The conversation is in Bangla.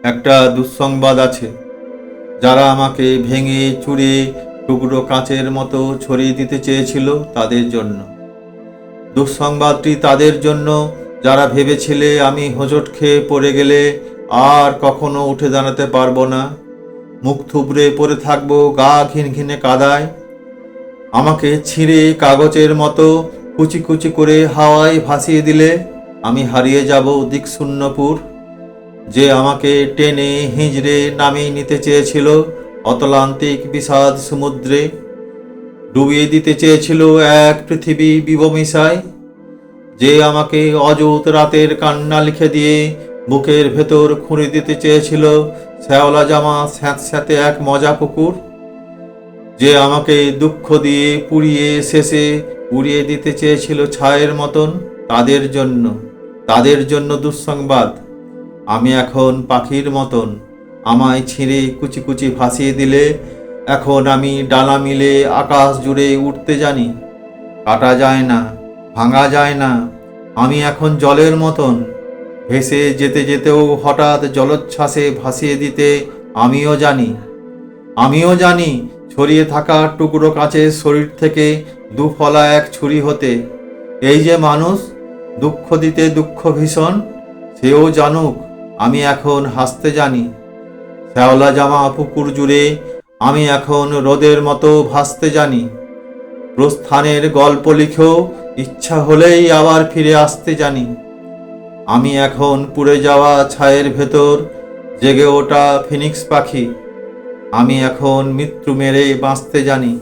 একটা দুঃসংবাদ আছে। যারা আমাকে ভেঙে চুরে টুকরো কাঁচের মতো ছড়িয়ে দিতে চেয়েছিল তাদের জন্য। দুঃসংবাদটি তাদের জন্য যারা ভেবেছিলে আমি হোঁচট খেয়ে পড়ে গেলে আর কখনো উঠে দাঁড়াতে পারবো না, মুখ থুবড়ে পড়ে থাকবো গা ঘিনঘিনে কাদায়। আমাকে ছিঁড়ে কাগজের মতো কুচি কুচি করে হাওয়ায় ভাসিয়ে দিলে আমি হারিয়ে যাব দিকশূন্যপুর। যে আমাকে টেনে হিঁচড়ে নামিয়ে নিতে চেয়েছিল অতলান্তিক বিষাদ সমুদ্রে, ডুবিয়ে দিতে চেয়েছিল এক পৃথিবী বিবমিশায়। যে আমাকে অযুত রাতের কান্না লিখে দিয়ে বুকের ভেতর খুঁড়ে দিতে চেয়েছিল শ্যাওলা জামা স্যাঁতস্যাঁতে এক মজা পুকুর। যে আমাকে দুঃখ দিয়ে পুড়িয়ে শেষে উড়িয়ে দিতে চেয়েছিল ছায়ের মতন, তাদের জন্য দুঃসংবাদ। আমি এখন পাখির মতন, আমায় ছিঁড়ে কুচি কুচি ভাসিয়ে দিলে এখন আমি ডানা মিলে আকাশ জুড়ে উঠতে জানি। কাটা যায় না, ভাঙা যায় না, আমি এখন জলের মতন, ভেসে যেতে যেতেও হঠাৎ জলোচ্ছ্বাসে ভাসিয়ে দিতে আমিও জানি ছড়িয়ে থাকা টুকরো কাঁচের শরীর থেকে দুফলা এক ছুরি হতে। এই যে মানুষ, দুঃখ দিতে দুঃখ ভীষণ, সেও জানুক আমি এখন হাসতে জানি। শ্যাওলা জামা পুকুর জুড়ে আমি এখন রোদের মতো ভাসতে জানি। প্রস্থানের গল্প লিখেও ইচ্ছা হলেই আবার ফিরে আসতে জানি। আমি এখন পুড়ে যাওয়া ছায়ের ভেতর জেগে ওঠা ফিনিক্স পাখি। আমি এখন মৃত্যু মেরে বাঁচতে জানি।